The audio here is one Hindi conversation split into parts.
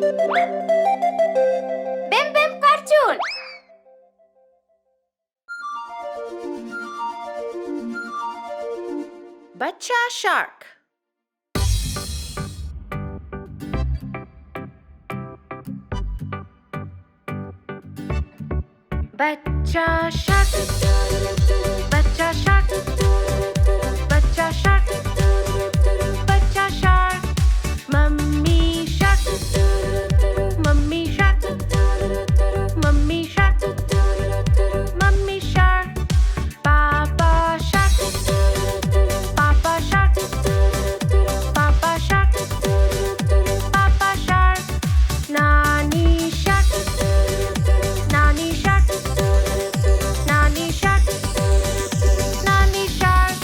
बिम बिम कार्टून। बच्चा शार्क। बच्चा शार्क, बच्चा शार्क, बच्चा शार्क, बच्चा shark. Mummy shark, mummy shark, mummy shark, mummy shark. पापा शार्क, पापा शार्क, पापा शार्क, पापा शार्क। नानी शार्क, नानी शार्क, नानी शार्क, नानी शार्क।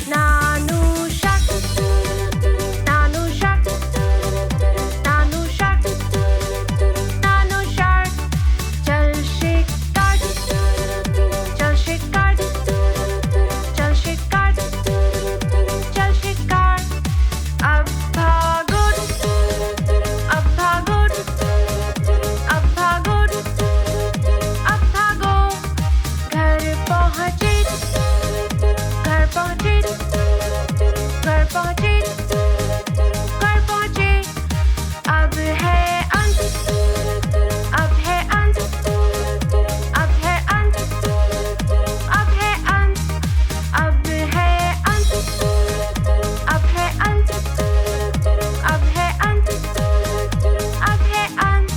नानू शार्क, नानू शार्क, नानू शार्क, नानू शार्क। चल शिकार, चल शिकार, चल शिकार, चल शिकार। अब भागो, अब भागो, अब भागो, अब भागो। घर पहुँचे, घर पहुँचे, घर पहुँचे, घर पहुँचे। अब है अंत, अब है अंत, अब है अंत, अब है अंत, अब है अंत, अब है अंत, अब है अंत, अब है अंत।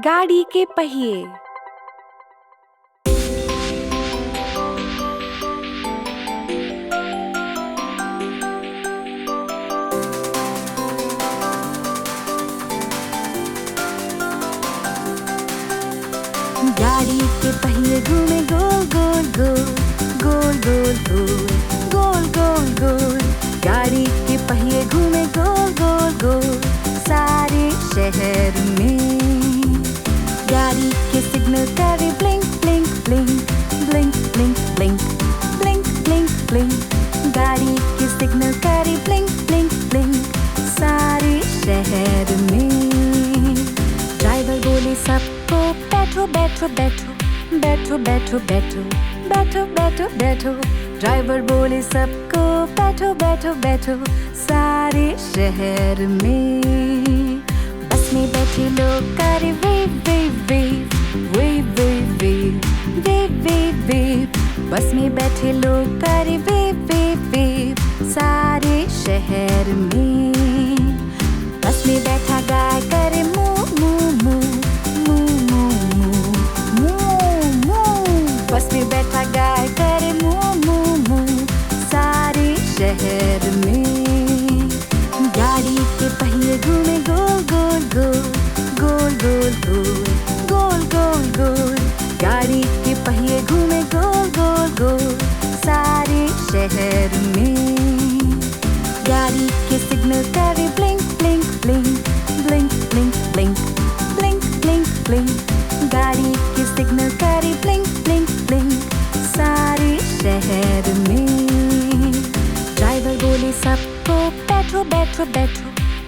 गाड़ी के पहिए। गाड़ी के पहिए घूमे गोल गोल गोल, गोल गोल गोल, गोल गोल गोल। गाड़ी के पहिए घूमे गोल गोल गोल, सारे शहर में। गाड़ी के सिग्नल करे blink blink blink, blink blink blink, blink blink blink. गाड़ी के सिग्नल करे ब्लिंक ब्लिंक ब्लिंक, सारे शहर में। ड्राइवर बोले सबको बैठो बैठो बैठो, बैठो बैठो बैठो, बैठो बैठो बैठो। ड्राइवर बोले सबको बैठो बैठो बैठो, सारे शहर में। बस में बैठे लोग करे wave wave wave, wave wave wave, wave wave wave. बस में बैठे लोग करे वेव वेव वेव, सारे शहर में। बस में बैठा गाय करे मू मू मू, मू मू मू, मू मू। बस में बैठा गाय करे मू मू मू, सारे शहर में। गाड़ी के पहिए घूमे गोल गोल गोल, गोल गोल गोल, गोल गोल गोल। गाड़ी के पहिए घूमे गोल गोल गोल, सारे शहर में। गाड़ी के सिग्नल करे blink blink blink, blink blink blink, blink blink blink. गाड़ी के सिग्नल करे ब्लिंक ब्लिंक ब्लिंक, सारे शहर में। ड्राइवर बोले सबको बैठो बैठो बैठो,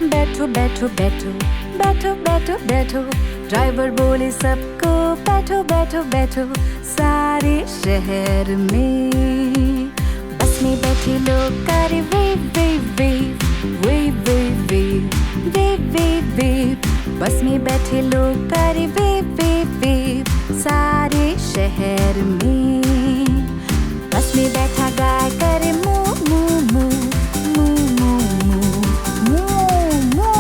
बैठो बैठो बैठो, बैठो बैठो बैठो। ड्राइवर बोले सबको बैठो बैठो बैठो, सारे शहर में। बस में बैठे लोग करे wave wave wave, wave wave wave, wave wave wave. बस में बैठे लोग करे वेव वेव वेव, सारे शहर में। बस में बैठा गाय करे मू मू मू, मू मू मू, मू मू।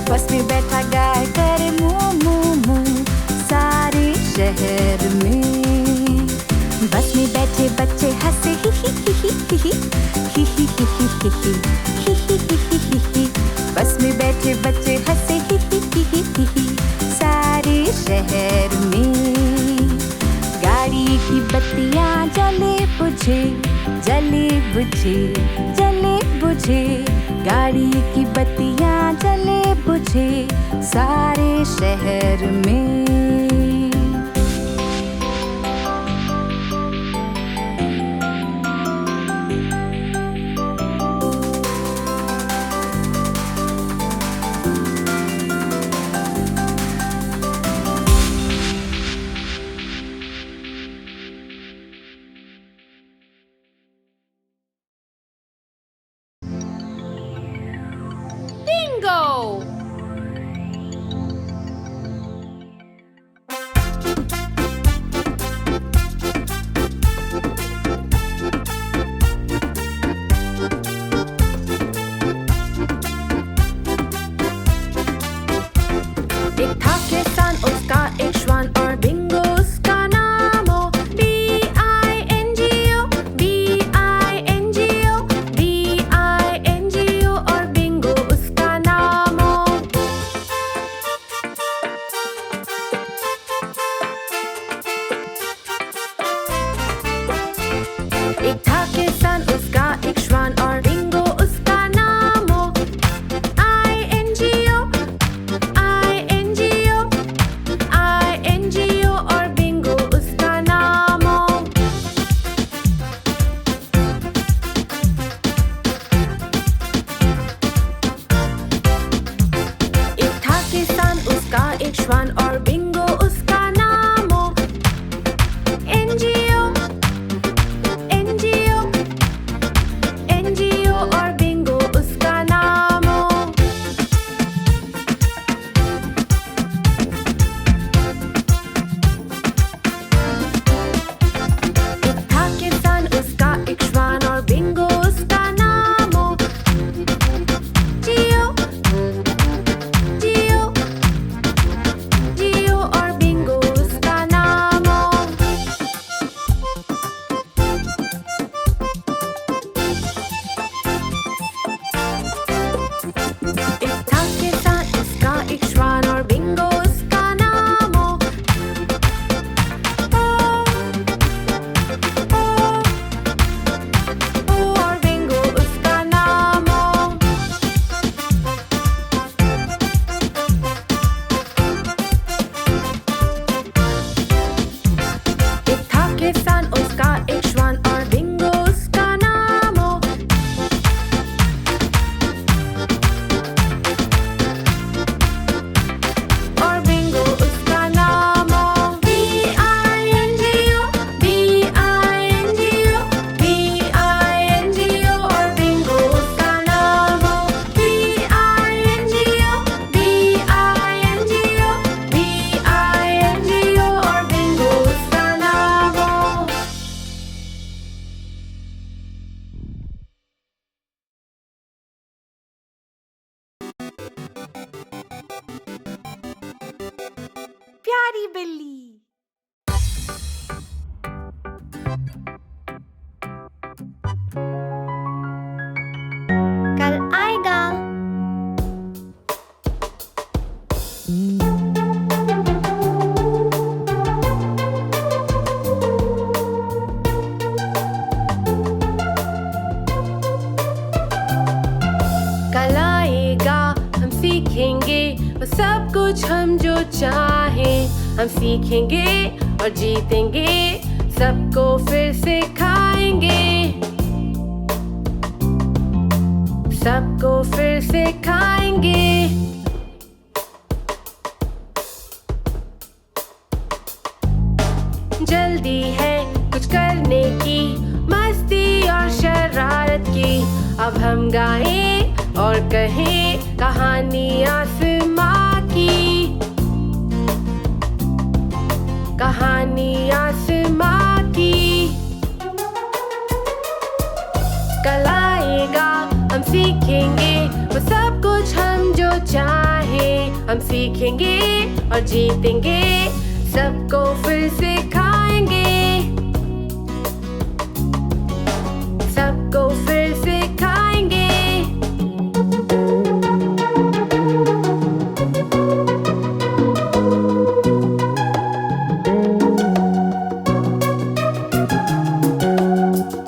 बस में बैठा गाय करे मू मू मू, सारे शहर में। बस में बैठे बच्चे हंसे ही ही ही ही ही ही ही ही ही ही ही ही ही ही ही। बस में बैठे बच्चे हंसे ही ही ही ही ही ही, सारे शहर में। गाड़ी की बत्तियां जले बुझे, जले बुझे, जले बुझे। गाड़ी की बत्तियां जले बुझे, सारे शहर में। एक था किसान, उसका एक श्वान और बिंगो उसका नाम हो। B-I-N-G-O, B-I-N-G-O, B-I-N-G-O और बिंगो उसका नाम हो। एक था किसान, उसका एक श्वान और बिंगो उसका नाम हो। I-N-G-O, I-N-G-O, I-N-G-O और बिंगो उसका नाम हो। एक था किसान, उसका एक श्वान और बिंगो उसका नाम हो। N-G-O, N-G-O, N-G-O और बिंगो उसका नाम हो। एक था किसान, उसका एक श्वान और बिंगो उसका नाम हो। G-O, G-O, G-O और बिंगो उसका नाम हो। एक था किसान, उसका एक श्वान और बिंगो उसका नाम हो। ओ और बिंगो उसका नाम हो। एक था किसान, उसका एक श्वान और बिंगो उसका नाम हो। और बिंगो उसका नाम हो। B-I-N-G-O, B-I-N-G-O, B-I-N-G-O और बिंगो उसका नाम हो। B-I-N-G-O, B-I-N-G-O, B-I-N-G-O और बिंगो उसका नाम हो। प्यारी बिल्ली। कल आएगा। कल आएगा, हम सीखेंगे वो सब कुछ हम जो चाहें। हम सीखेंगे और जीतेंगे, सबको फिर सिखाएंगे। सबको फिर सिखाएंगे। जल्दी है कुछ करने की, मस्ती और शरारत की। अब हम गाएं और कहें कहानी आसमां की। कहानी आसमां की। कल आएगा, हम सीखेंगे वो सब कुछ हम जो चाहें। हम सीखेंगे और जीतेंगे, सबको फिर सिखाएंगे। सबको फिर सिखाएंगे।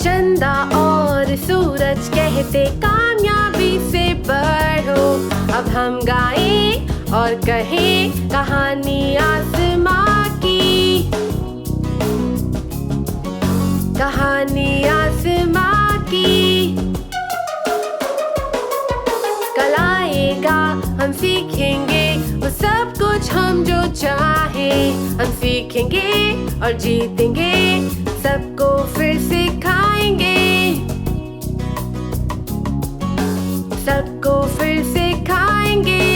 चंदा और सूरज कहते कामयाबी से बढ़ो। अब हम गाएं और कहें कहानी आसमां की। कहानी आसमां की। कल आएगा, हम सीखेंगे वो सब कुछ हम जो चाहें। हम सीखेंगे और जीतेंगे, सबको फिर सिखाएंगे। सबको फिर सिखाएंगे।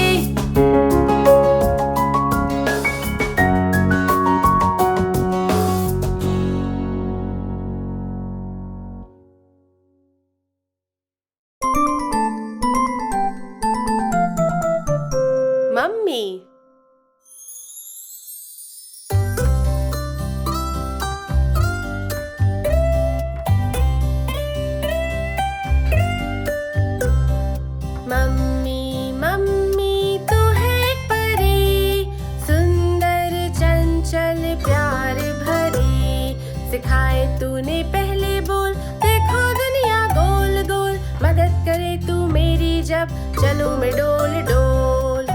अब चलूं मैं डोल डोल।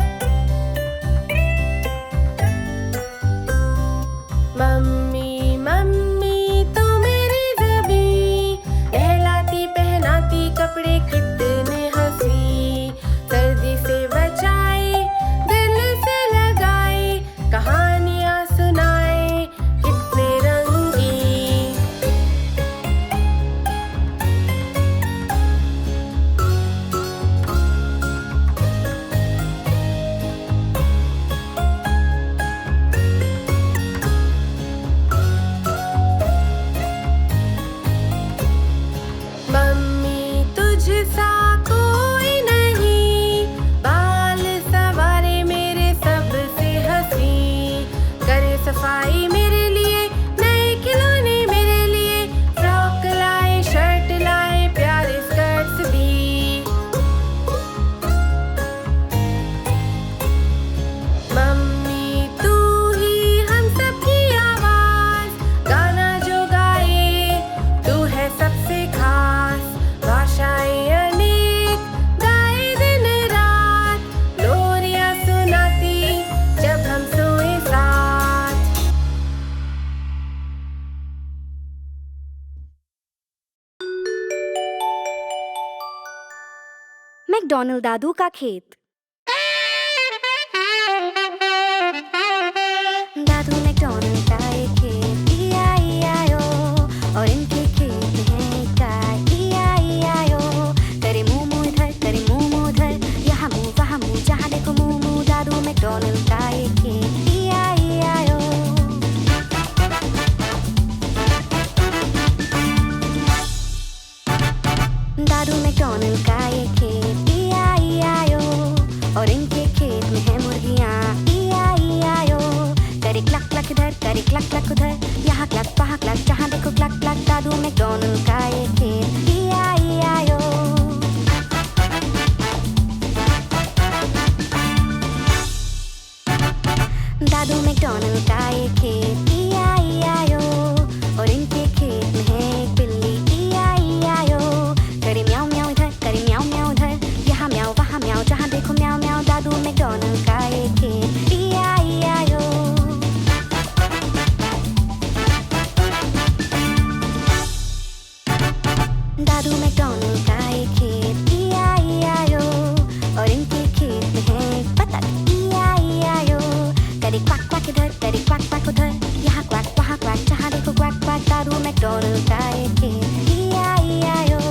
मम्मी मम्मी तू मेरी ज़बी, नहलाती पहनाती कपड़े कितने हंसी। सर्दी से बचाए दिल से लगाए, कहानियाँ सुनाए कितने रंगी। मम्मी तुझसा कोई नहीं, बाल सवारे मेरे सबसे हंसी। करे सफाई मेरे लिए, नए खिलौने मेरे लिए, फ्रॉक लाए शर्ट लाए प्यारे स्कर्ट्स भी। मम्मी तू ही हम सबकी आवाज, गाना जो गाए तू है सबसे खास। भाषाएं अनेक गाए दिन रात, लोरियां सुनाती जब हम सोए साथ। मैकडॉनल्ड दादू का खेत। दादू मैकडॉनल्ड का एक खेत, E-I-E-I-O, और इनके खेत में है गाय, E-I-E-I-O। करे मुंह मुंह इधर, करे मुंह मुंह उधर, यहाँ मुंह वहाँ मुंह, जहाँ देखो मुंह मुंह। दादू मैकडॉनल्ड का एक खेत, E-I-E-I-O। दादू मैकडॉनल्ड का एक खेत, E-I-E-I-O, और इनके खेत में है मुर्गियाँ, E-I-E-I-O। करे क्लक क्लक इधर, करे क्लक क्लक उधर, यहाँ क्लक वहाँ क्लक, जहाँ देखो क्लक क्लक। दादू मैकडॉनल्ड का एक खेत, E-I-E-I-O। दादू मैकडॉनल्ड का एक खेत, E-I-E-I-O, और इनके खेत में है एक बिल्ली, E-I-E-I-O। करे म्याऊ म्याऊ इधर, करे म्याऊ म्याऊ उधर, यहाँ म्याऊ वहाँ म्याऊ, जहाँ देखो म्याऊ म्याऊ। दादू मैकडॉनल्ड का एक खेत, E-I-E-I-O। दादू मैकडॉनल्ड का एक खेत, E-I-E-I-O, और इनके खेत में है एक बतख, E-I-E-I-O। करे क्वाक क्वाक इधर, करे क्वाक क्वाक उधर, यहाँ क्वाक वहाँ क्वाक, जहाँ देखो क्वाक क्वाक। दादू मैकडॉनल्ड का एक खेत, E-I-E-I-O।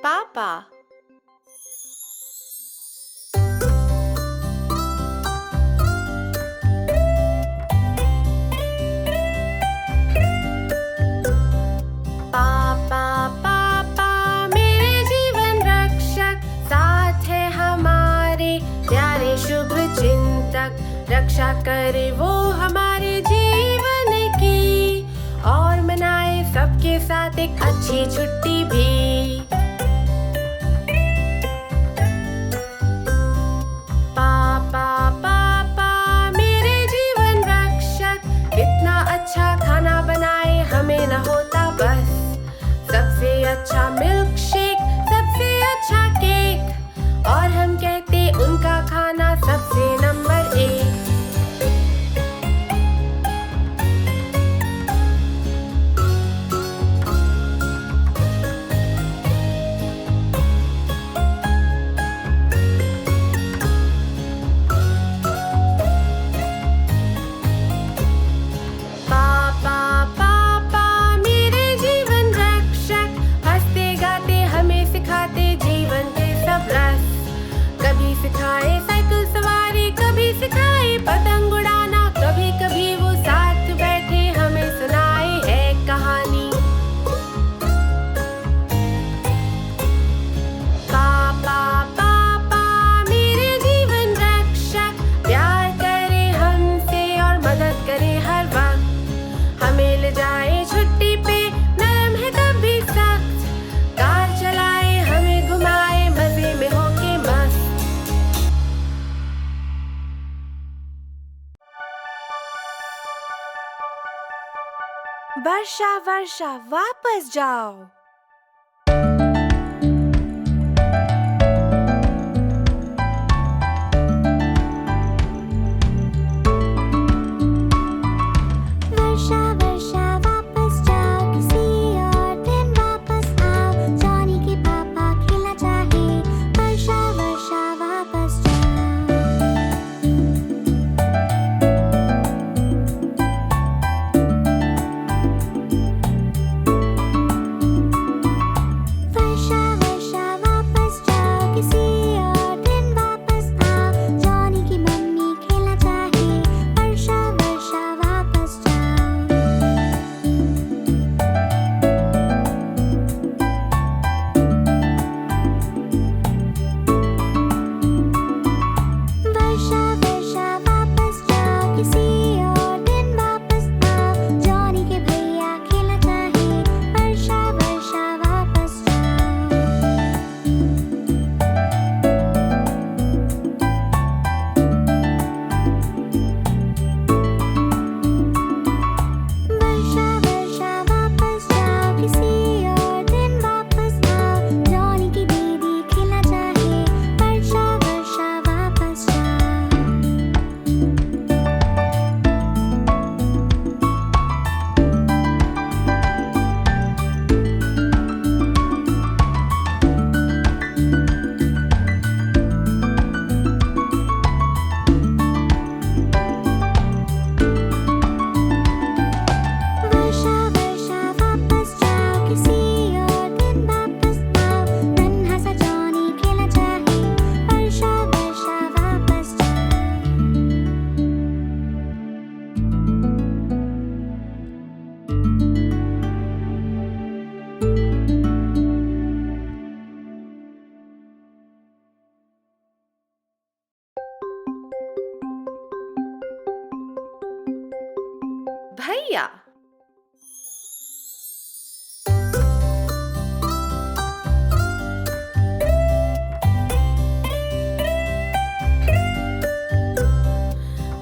पापा पापा पापा मेरे जीवन रक्षक, साथ है हमारे प्यारे शुभ चिंतक। रक्षा करे वो हमारे जीवन की, और मनाए सबके साथ एक अच्छी छुट्टी भी। पापा पापा मेरे जीवन रक्षक, कितना अच्छा खाना बनाए हमें न होता बस। सबसे अच्छा मिल्क शेक, सबसे अच्छा केक, और हम कहते उनका खाना सबसे नंबर 1। वर्षा वर्षा वापस जाओ। वर्षा वर्षा वापस जाओ, किसी और दिन वापस आओ। जॉनी के पापा खेलना चाहे, वर्षा वर्षा वापस जाओ। वर्षा वर्षा वापस जाओ, किसी और दिन वापस आओ। जॉनी की मम्मी खेलना चाहे, वर्षा वर्षा वापस जाओ। वर्षा वर्षा वापस जाओ, किसी और दिन वापस आओ। जॉनी के भैया खेलना चाहे, वर्षा वर्षा वापस जाओ। वर्षा वर्षा वापस जाओ, किसी और दिन वापस आओ। जॉनी की दीदी खेलना चाहे, वर्षा वर्षा वापस जाओ। वर्षा वर्षा वापस जाओ, किसी और दिन वापस आओ। नन्हा सा जॉनी खेलना चाहे, वर्षा वर्षा वापस जाओ। भैया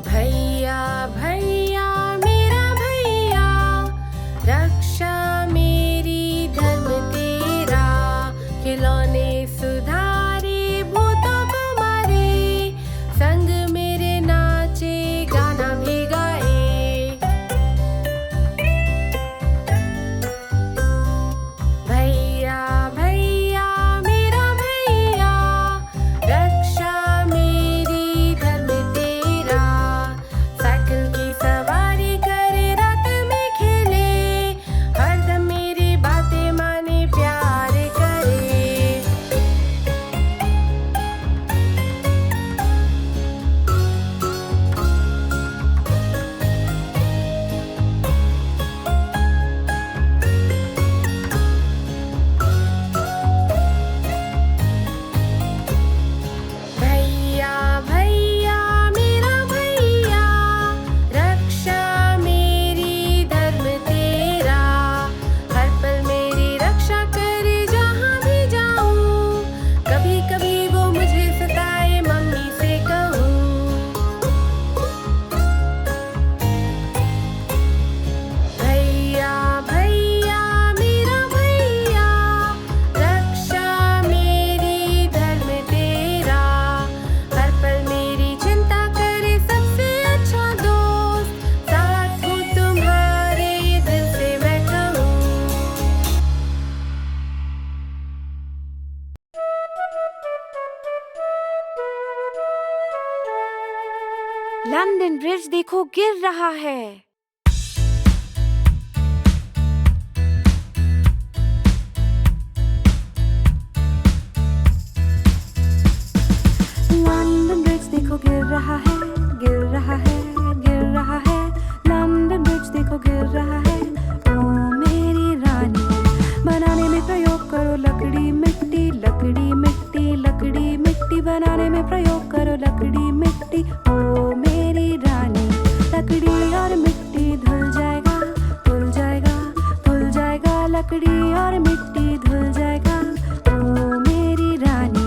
भैया भैया मेरा भैया, रक्षा मेरी धर्म तेरा। खिलौने सुधारे, भूतों को मारे, संग मेरे नाचे, गाना भी गाए। भैया भैया मेरा भैया, रक्षा मेरी धर्म तेरा। साइकिल की सवारी करे, रात में खेले, हरदम मेरी बातें माने, प्यार करे। भैया भैया मेरा भैया, रक्षा मेरी धर्म तेरा। हर पल मेरी रक्षा करे, जहाँ भी जाऊँ। कभी कभी वो मुझे सताए, मम्मी से कहूँ। भैया भैया मेरा भैया, रक्षा मेरी धर्म तेरा। हर पल मेरी चिंता करे, सबसे अच्छा दोस्त। साथ हूँ तुम्हारे, ये दिल से मैं कहूँ। लंदन ब्रिज देखो गिर रहा है। लंदन ब्रिज देखो गिर रहा है, गिर रहा है, गिर रहा है। लंदन ब्रिज देखो गिर रहा है। ओ मेरी रानी, बनाने में प्रयोग करो लकड़ी मिट्टी, लकड़ी मिट्टी, लकड़ी मिट्टी। बनाने में प्रयोग करो लकड़ी मिट्टी। ओ मेरी रानी, लकड़ी और मिट्टी धुल जाएगा, धुल जाएगा, धुल जाएगा। लकड़ी और मिट्टी धुल जाएगा। ओ मेरी रानी,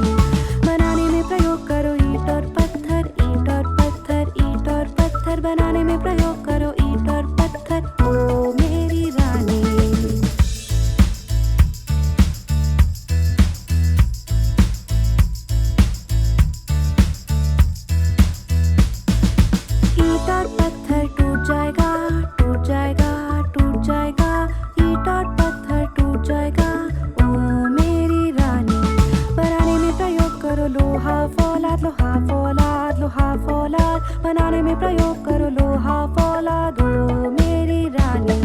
बनाने में प्रयोग करो ईंट और पत्थर, ईंट और पत्थर, ईंट और पत्थर। बनाने में प्रयोग करो ईंट और पत्थर। ओ मेरी रानी। फौलाद लोहा फौलाद लोहा फौलाद बनाने में प्रयोग करो लोहा फौलाद ओ मेरी रानी।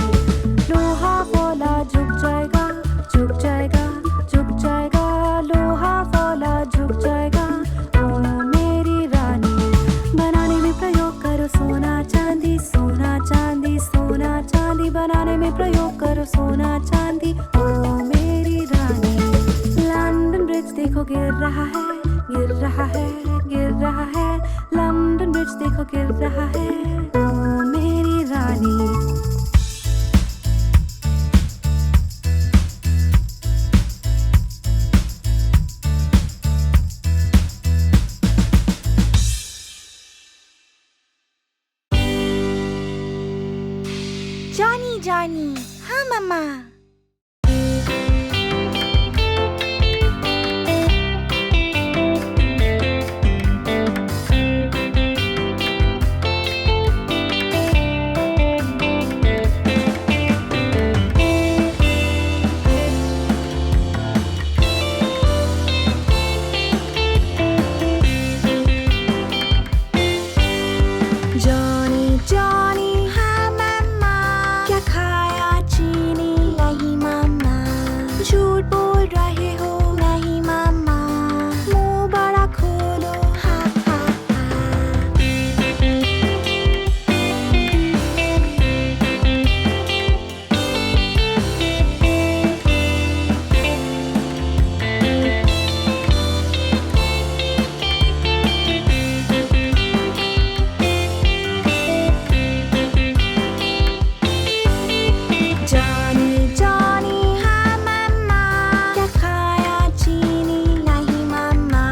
लोहा फौलाद झुक जाएगा झुक जाएगा झुक जाएगा लोहा फौलाद झुक जाएगा ओ मेरी रानी। बनाने में प्रयोग करो सोना चांदी सोना चांदी सोना चांदी बनाने में प्रयोग करो सोना चांदी ओ मेरी रानी। लंदन ब्रिज देखो गिर रहा है गिर रहा है गिर रहा है लंदन ब्रिज देखो गिर रहा है ओ मेरी रानी। जॉनी जॉनी हाँ मम्मा। जॉनी जॉनी हाँ मम्मा। क्या खाया चीनी नहीं मम्मा। झूठ बोल रहे हो नहीं मम्मा। मुंह बड़ा खोलो हा हा जॉनी जॉनी हाँ मम्मा। क्या खाया चीनी नहीं मम्मा।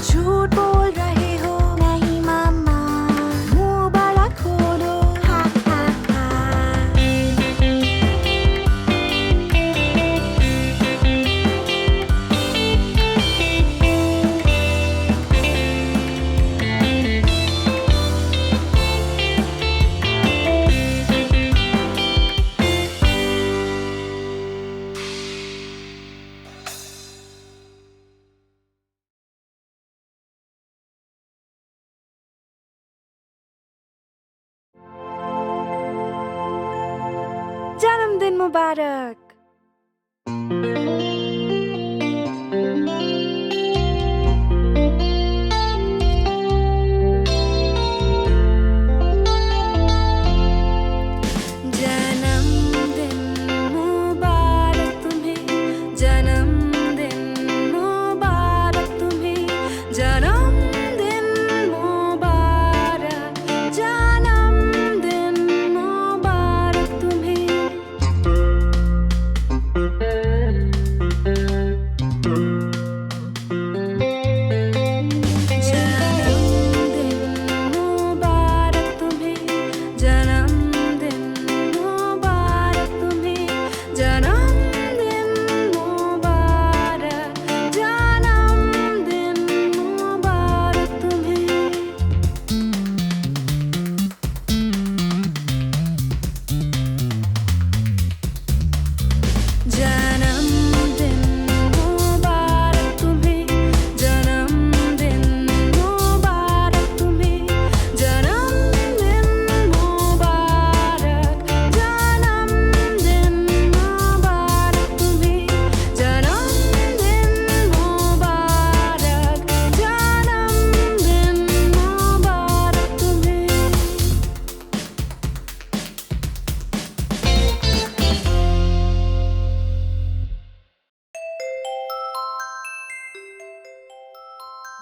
झूठ बोल रहे हो नहीं मम्मा। मुंह बड़ा खोलो हा हा हा। जन्मदिन मुबारक। जन्मदिन मुबारक तुम्हें जन्मदिन मुबारक तुम्हें जन्मदिन मुबारक जन्मदिन मुबारक तुम्हें।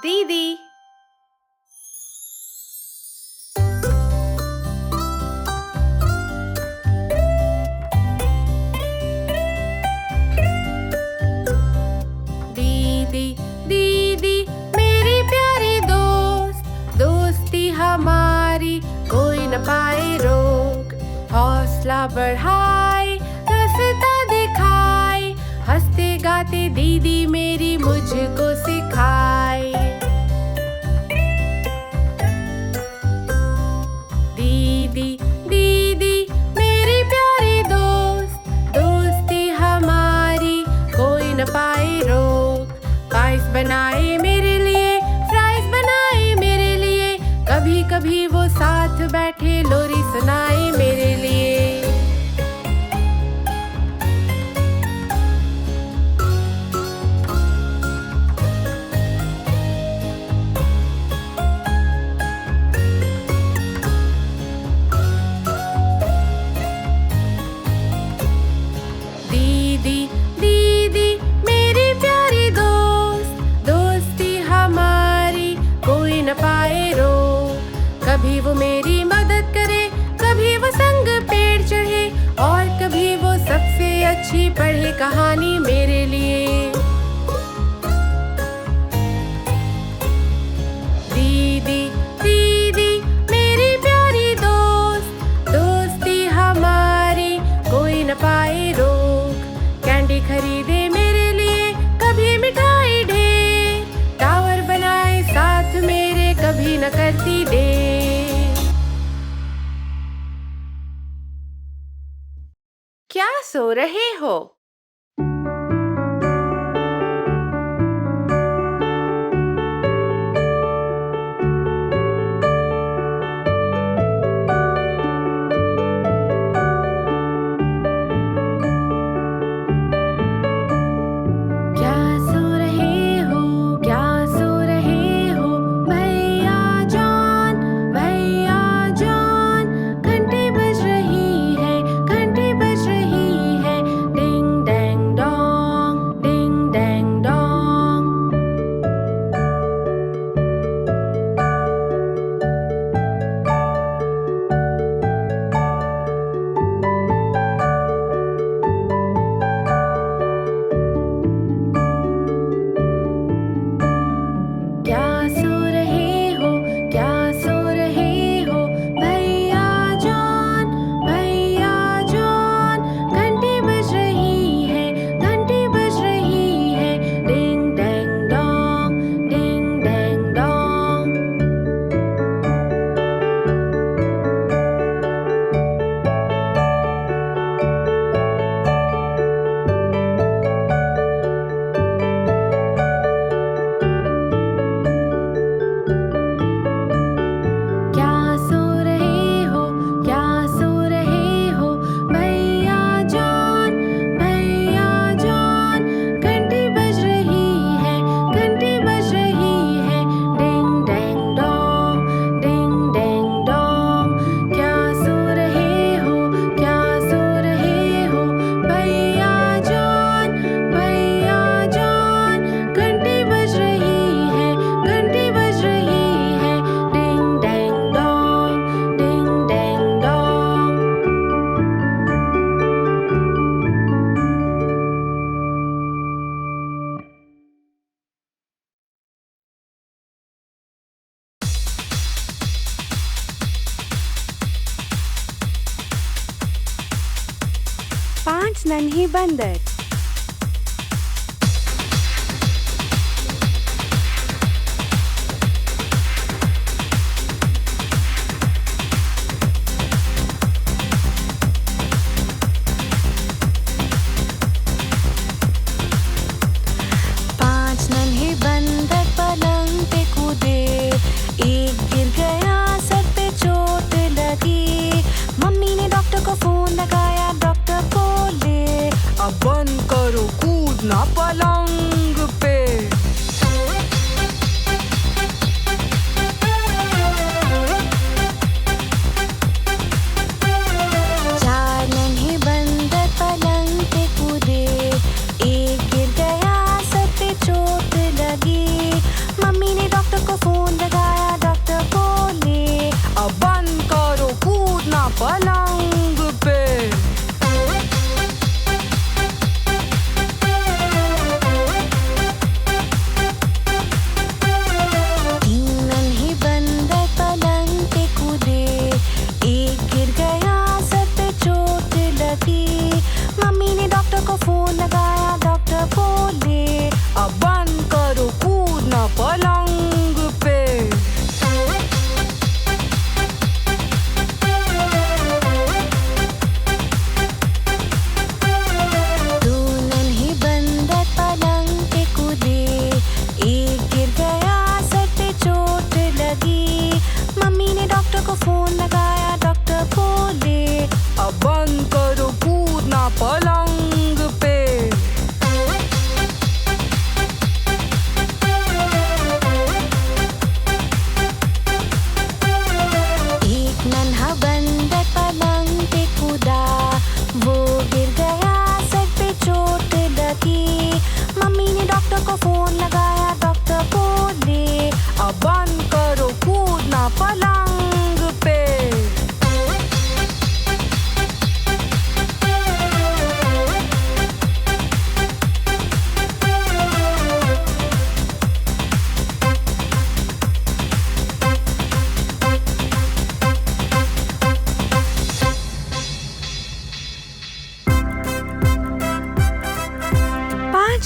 दीदी दीदी दीदी मेरी प्यारी दोस्त दोस्ती हमारी कोई न पाए रोक। हौसला बढ़ाए रास्ता दिखाए हंसते गाते दीदी मेरी मुझको सिखाए। दीदी दीदी मेरी प्यारी दोस्त दोस्ती हमारी कोई न पाए रोक। फ्राइज बनाए मेरे लिए फ्राइज बनाए न पाए रोक। कभी वो मेरी मदद करे, कभी वो संग पेड़ चढ़े, और कभी वो सबसे अच्छी पढ़े कहानी मेरे लिए। दीदी दीदी मेरी प्यारी दोस्त, दोस्ती हमारी कोई न पाए रोक। कैंडी खरीदे मेरे लिए, कभी मिठाई ढेर, टावर बनाए साथ मेरे, कभी न करती देर। क्या सो रहे हो? क्या सो रहे हो? क्या सो रहे हो? भैया जान, भैया जान, घंटी बज रही है, घंटी बज रही है। डिंग डैंग डोंग, डिंग डैंग डोंग। क्या सो रहे हो? क्या सो रहे हो? भैया जान, भैया जान, घंटी बज रही है, घंटी बज रही है। डिंग डैंग डोंग, डिंग डैंग डोंग। क्या सो रहे हो? क्या सो रहे हो? भैया जान, भैया जान, घंटी बज रही है, घंटी बज रही है। डिंग डैंग डोंग, डिंग डैंग डोंग। क्या सो रहे हो? क्या सो रहे हो? भैया जान, भैया जान, घंटी बज रही है, घंटी बज रही है। डिंग डैंग डोंग, डिंग डैंग डोंग। पांच नन्हे बंदर। पांच नन्हे बंदर पलंग पे कूदे, एक गिर गया, सर पे चोट लगी। मम्मी ने डॉक्टर को फोन लगाया, डॉक्टर बोले अब 1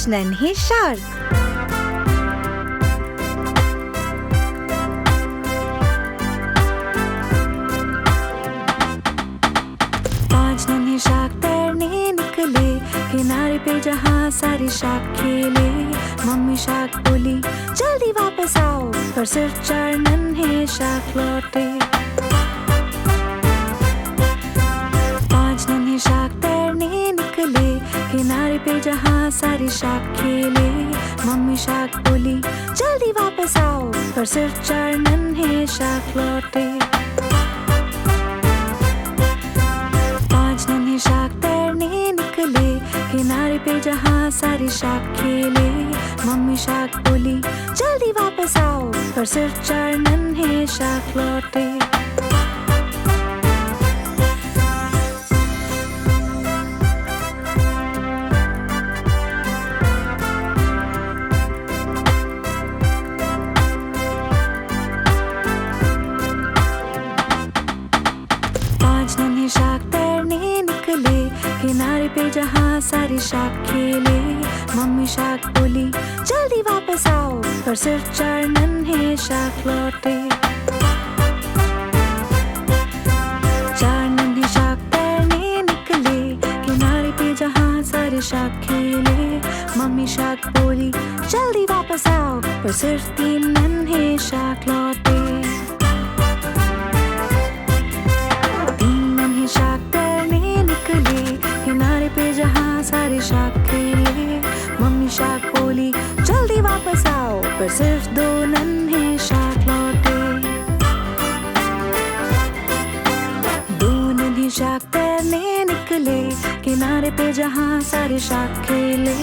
5 नन्हे शार्क। 5 नन्हे शार्क तैरने निकले, किनारे पे जहाँ सारे शार्क खेले। मम्मी शार्क बोली जल्दी वापस आओ, पर सिर्फ 4 नन्हे शार्क लौटे। 5 नन्हे शार्क तैरने निकले, किनारे पे जहाँ सारे शार्क खेले। मम्मी शार्क बोली जल्दी वापस आओ, पर सिर्फ 4 नन्हे शार्क लौटे। 5 नन्हे शार्क तैरने निकले, किनारे पे जहाँ सारे शार्क खेले। मम्मी शार्क बोली जल्दी वापस आओ, पर सिर्फ 4 नन्हे शार्क लौटे। 5 नन्हे शार्क तैरने निकले, किनारे पे जहाँ सारे शार्क खेले। मम्मी शार्क बोली जल्दी वापस आओ, पर सिर्फ 4 नन्हे शार्क लौटे। 4 नन्हे शार्क तैरने निकले, किनारे पे जहाँ सारे शार्क खेले। मम्मी शार्क बोली जल्दी वापस आओ, पर सिर्फ 3 नन्हे शार्क लौटे। 3 नन्हे शार्क तैरने निकले, किनारे पे जहाँ सारे शार्क खेले। मम्मी शार्क बोली जल्दी वापस आओ, पर सिर्फ 2 नन्हे शार्क लौटे। 2 नन्हे शार्क तैरने निकले, किनारे पे जहाँ सारे शार्क खेले।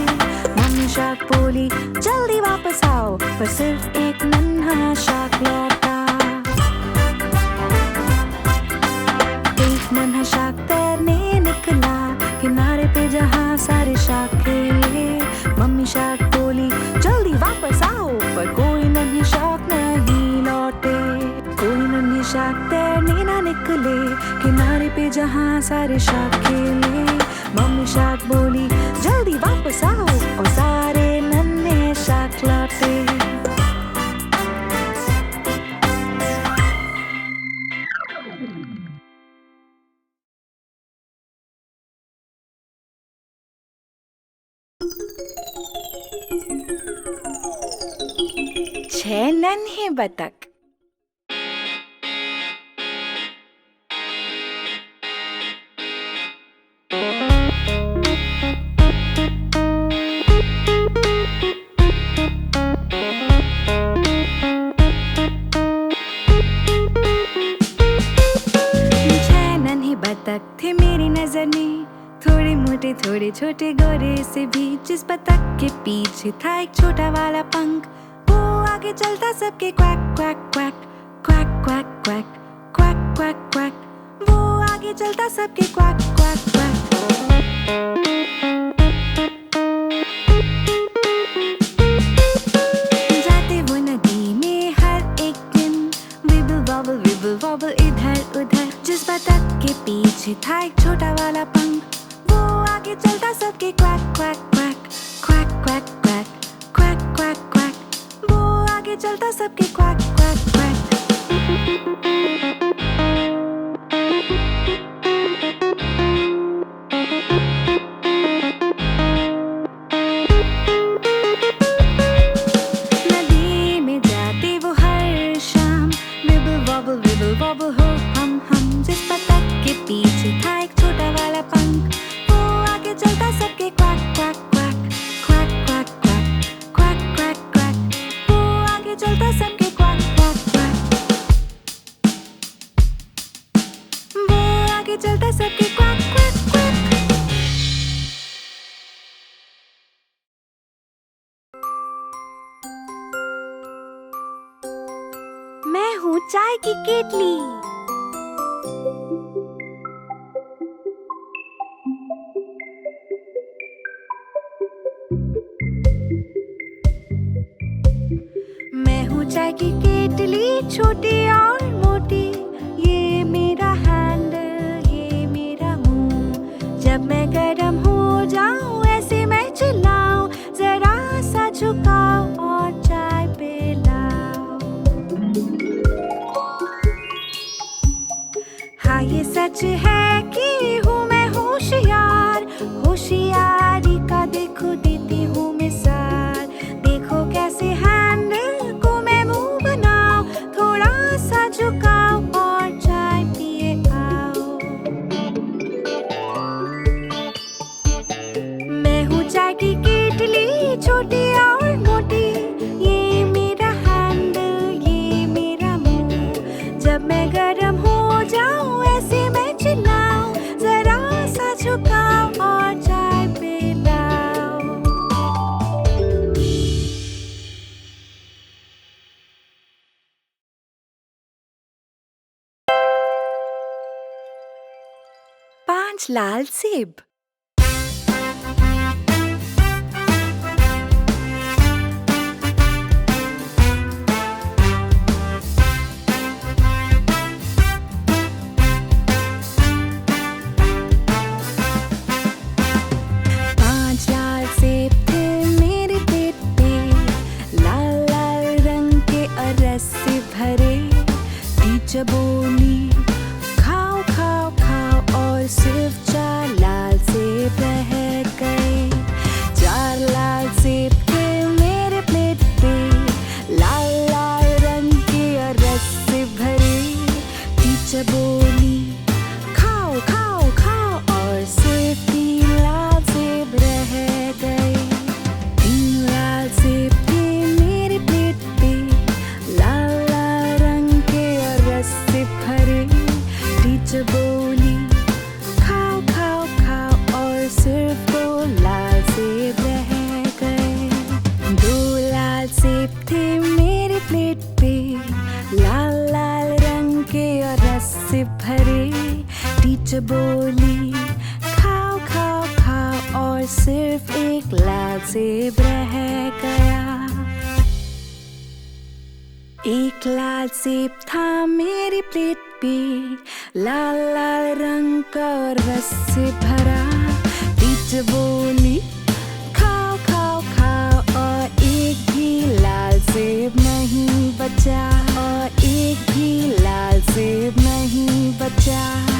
मम्मी शार्क बोली जल्दी वापस आओ, पर सिर्फ 1 नन्हा शार्क लौटा। 1 नन्हा शार्क तैरने निकला, किनारे पे जहाँ सारे शार्क खेले। मम्मी शार्क बोली जल्दी वापस आओ, पर कोई नन्हे शार्क नहीं लौटे। कोई नन्हे शार्क तैरने ना निकले, किनारे पे जहाँ सारे शार्क खेले। मम्मी शार्क बोली जल्दी वापस आओ, और सारे नन्हे शार्क लौटे। छह नन्हे बतख। बतख थे मेरी नजर में, थोड़े मोटे थोड़े छोटे गोरे से भी। जिस बतख के पीछे था एक छोटा वाला पंख, वो आगे चलता सबके quack quack quack quack quack quack quack quack quack. वो आगे चलता सबके क्वैक क्वैक क्वैक। जाते वो नदी में हर एक दिन, विबल वॉबल इधर उधर। जिस बतख के पीछे था एक छोटा वाला पंख, वो आगे चलता सबके quack quack quack quack quack quack quack quack quack. वो आगे चलता सबके क्वैक क्वैक क्वैक। नदी में जाते वो हर शाम, विबल वॉबल हो हम। जिस बतख के पीछे था एक छोटा वाला पंख, वो आगे चलता सबके quack quack quack quack quack quack quack quack quack. वो आगे चलता सबके क्वैक क्वैक क्वैक। वो आगे चलता सबके क्वैक क्वैक क्वैक। मैं हूँ चाय की केतली। मैं हूँ चाय की केतली, छोटी और मोटी। ये मेरा हैंडल, ये मेरा मुंह। जब मैं गर्म हो जाऊं ऐसे मैं चिल्लाऊं, जरा झुकाओ और चाय पिलाओ। हाँ ये सच है कि हूँ मैं होशियार, होशियारी का देखो देती हूँ मिसाल। देखो कैसे हैंडल को मैं मुंह बनाऊं, थोड़ा सा झुकाओ और चाय पिए आओ। मैं हूँ चाय की केटली, छोटी और मोटी, ये मेरा हैंडल, ये मेरा मुंह। जब मैं गरम हो जाऊं ऐसे मैं चिल्लाऊं, जरा सा झुकाओ और चाय पिलाओ। पांच लाल सेब। पांच लाल सेब थे मेरे पेट पे, लाल लाल रंग के और रस से भरे। टीचर बोली खाओ खाओ खाओ, और सिर्फ चार लाल सेब रह गए। चार लाल सेब थे मेरे प्लेट पे, लाल लाल रंग के और रस से भरे। टीचर बोली खाओ खाओ खाओ, और सिर्फ तीन लाल सेब रह गए। तीन लाल सेब थे मेरे प्लेट पे, लाल लाल रंग के और रस से भरे। टीचर बोली खाओ खाओ खाओ, और सिर्फ दो लाल सेब रह गए। दो लाल सेब थे मेरे प्लेट पे, लाल लाल रंग के और रस से भरे। टीचर बोली खाओ खाओ खाओ, और सिर्फ एक लाल सेब रह गया। एक लाल सेब था मेरी प्लेट पे, लाल लाल रंग का और रस से भरा। टीचर बोली खाओ खाओ खाओ, और एक भी लाल सेब नहीं बचा, और एक भी लाल सेब नहीं बचा।